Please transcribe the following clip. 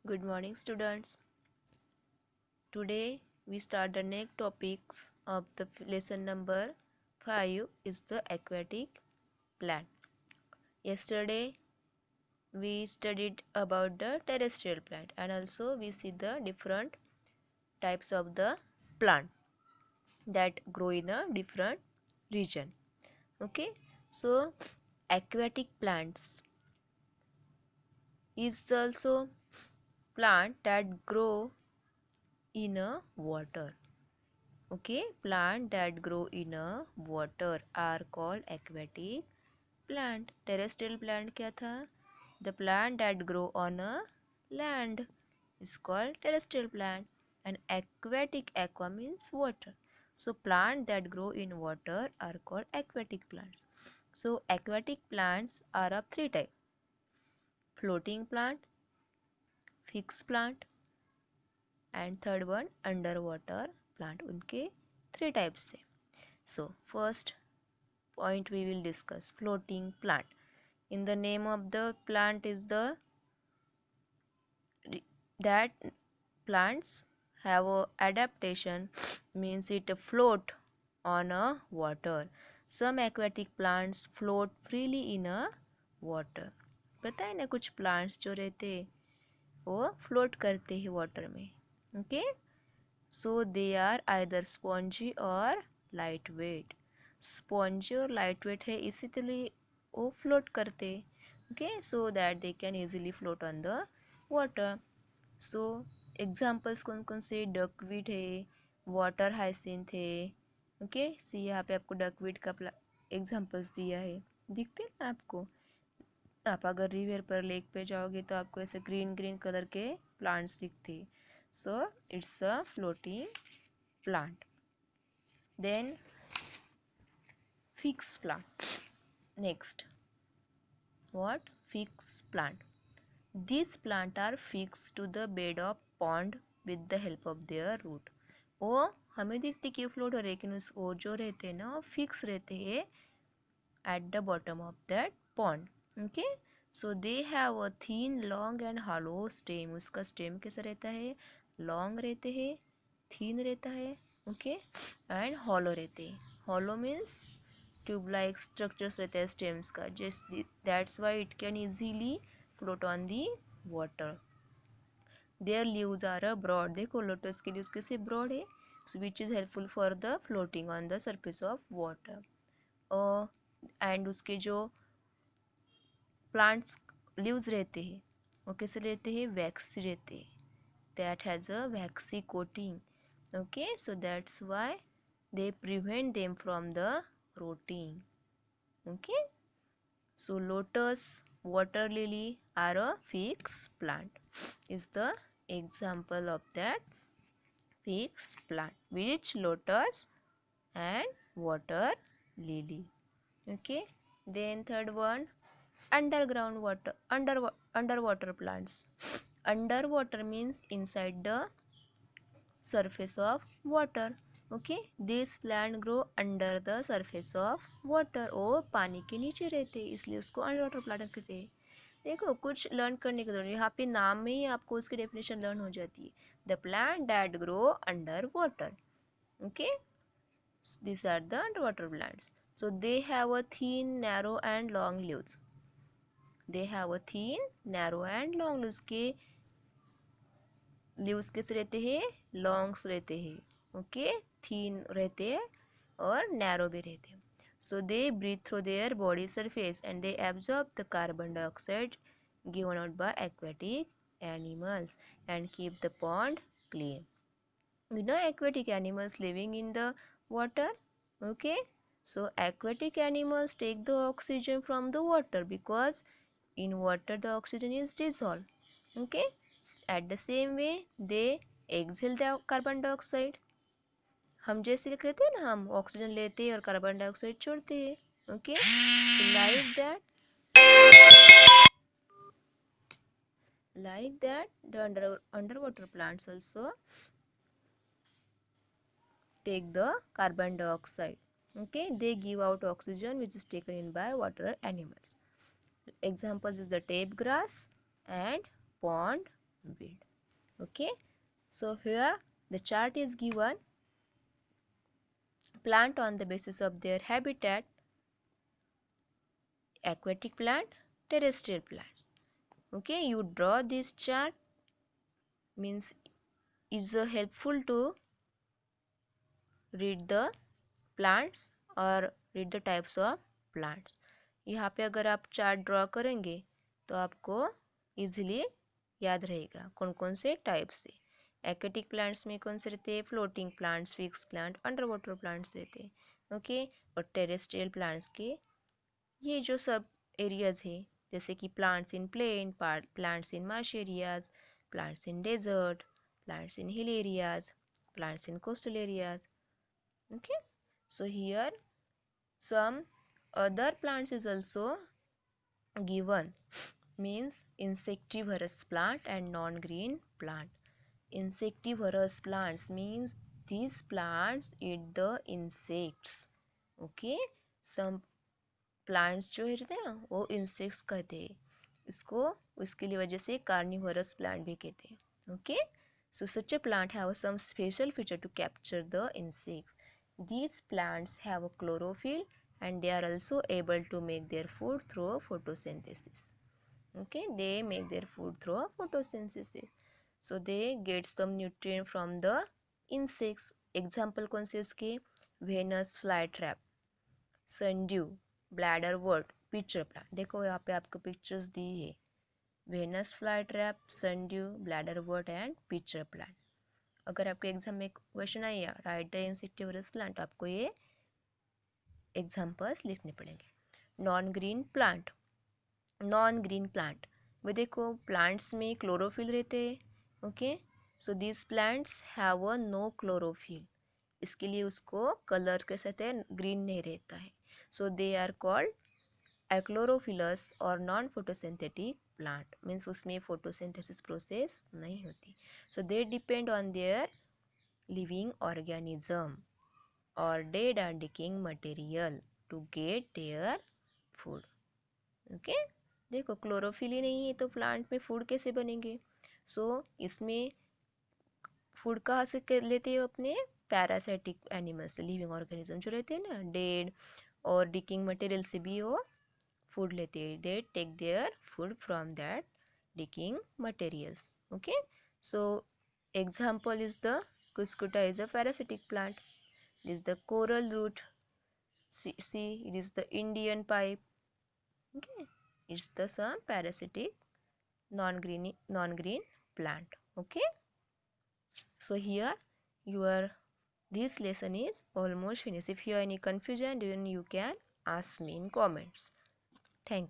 Good morning, students. Today we start the next topics of the lesson number 5 is the aquatic plant. Yesterday we studied about the terrestrial plant and also we see the different types of the plant that grow in a different region. Okay, so aquatic plants is also plant that grow in a water. Okay, plant that grow in a water are called aquatic plant. Terrestrial plant क्या था? The plant that grow on a land is called terrestrial plant. And aquatic, aqua means water. So plant that grow in water are called aquatic plants. So aquatic plants are of three types: floating plant, fixed plant, and third one underwater plant. उनके three types है. So first point we will discuss floating plant. In the name of the plant is the that plants have a adaptation means it float on a water. Some aquatic plants float freely in a water. पता है ना कुछ plants जो रहते हैं वो float करते हैं वाटर में. Okay, so they are either spongy और लाइट वेट. स्पॉन्जी और लाइट वेट है इसीलिए वो फ्लोट करते. Okay, so that they can easily float on the water. So examples कौन कौन से? डकवीट है, वाटर हाइसिंथ है. ओके, सी यहाँ पे आपको डकवीट का एग्जाम्पल्स दिया है, दिखते हैं ना आपको. आप अगर रिवर पर लेक पे जाओगे तो आपको ऐसे ग्रीन ग्रीन कलर के प्लांट्स दिखते. So it's a floating plant. Then fixed plant. Next, what? Fixed plant. These plants are fixed to the bed of pond with the help of their root. वो हमें दिखते कि float हो रहे लेकिन वो जो रहते हैं ना फिक्स रहते हैं at the bottom of that pond. Okay, so they have a thin, long and hollow stem. उसका stem कैसा रहता है? long रहते हैं, thin रहता है. Okay, and hollow रहते हैं. hollow means tube like structures रहते हैं stems का. Just that's why it can easily float on the water. Their leaves are a broad. देखो लोटस के leaves कैसे broad है, so which is helpful for the floating on the surface of water. And उसके जो plants leaves रहते हैं वो कैसे रहते हैं? वैक्सी रहते हैं. That has a waxy coating. Okay, so that's why they prevent them from the rotting. Okay, so lotus, water lily are a fixed plant is the example of that fixed plant, which lotus and water lily. Okay, then third one underground water, underwater plants. Underwater means inside the surface of water. Okay, this plant grow under the surface of water. वो पानी के नीचे रहते हैं इसलिए उसको under water plant कहते हैं. देखो कुछ लर्न करने की जरूरत है, यहाँ पे नाम में ही आपको उसकी डेफिनेशन लर्न हो जाती है. The plant that grow under water. Okay, these are the underwater plants. So they have a thin, narrow and long leaves. They have a thin, narrow and long leaves. के leaves किस रहते हैं? Longs रहते हैं. Okay, थीन रहते हैं और narrow भी रहते हैं. So they breathe through their body surface and they absorb the carbon dioxide given out by aquatic animals and keep the pond clean. We know aquatic animals living in the water. Okay, so aquatic animals take the oxygen from the water because in water the oxygen is dissolved. Okay, at the same way they exhale the carbon dioxide. हम जैसे कहते हैं ना हम oxygen लेते हैं और carbon dioxide छोड़ते हैं. Okay, like that the underwater plants also take the carbon dioxide. Okay, they give out oxygen which is taken in by water animals. Examples is the tape grass and pond breed. Okay, so here the chart is given. Plant on the basis of their habitat: aquatic plant, terrestrial plants. Okay, you draw this chart, means is helpful to read the plants और read the types of plants. यहाँ पे अगर आप chart draw करेंगे तो आपको easily याद रहेगा कौन कौन से टाइप से. एक्वेटिक प्लांट्स में कौन से रहते हैं? Floating plants, fix plant, under water plants रहते हैं. ओके, और टेरेस्ट्रियल प्लांट्स के ये जो सब एरियाज है, जैसे कि plants in plain, plants in marsh areas, plants in desert, plants in hill areas, plants in coastal areas. Okay, so here some other plants is also given, means insectivorous plant and non-green plant. Insectivorous plants means these plants eat the insects. Okay, some plants जो रहते हैं ना वो insects कहते हैं इसको, इसके लिए वजह से carnivorous plant भी कहते हैं. Okay, so such a plant have some special feature to capture the insects. These plants have a chlorophyll and they are also able to make their food through photosynthesis. Okay, they make their food through photosynthesis. So they get some nutrient from the insects. Example कौन से इसके? Venus flytrap, sundew, bladderwort, pitcher plant. देखो यहाँ पे आपको pictures दी है. Venus fly trap, sundew, bladderwort and pitcher plant. अगर आपके एग्जाम में क्वेश्चन आया राइट द इंसेक्टिवरस प्लांट, आपको ये एग्जाम्पल्स लिखने पड़ेंगे. Non green plant. Non green plant में देखो प्लांट्स में क्लोरोफिल रहते हैं. Okay, so this plants have a no chlorophyll. इसके लिए उसको कलर के साथ ग्रीन नहीं रहता है. सो दे आर कॉल्ड एक्लोरोफिलस और नॉन फोटोसिंथेटिक प्लांट, मीन्स उसमें फोटोसिंथेसिस प्रोसेस नहीं होती. So they depend on their living organism और डेड और decaying material to get their food. Okay, देखो क्लोरोफिल ही नहीं है तो प्लांट में फूड कैसे बनेंगे? सो इसमें फूड कहाँ से लेते हो? अपने पैरासाइटिक एनिमल्स से, लिविंग ऑर्गेनिज्म जो रहते हैं ना, डेड और डिकिंग मटेरियल से भी वो फूड लेते हैं. They take their food from that decaying materials. Okay, so example is the cuscuta is a parasitic plant. It is the coral root. See, it is the Indian pipe. Okay, it's the some parasitic non-green plant. Okay, so here your this lesson is almost finished. If you have any confusion, then you can ask me in comments. Thank you.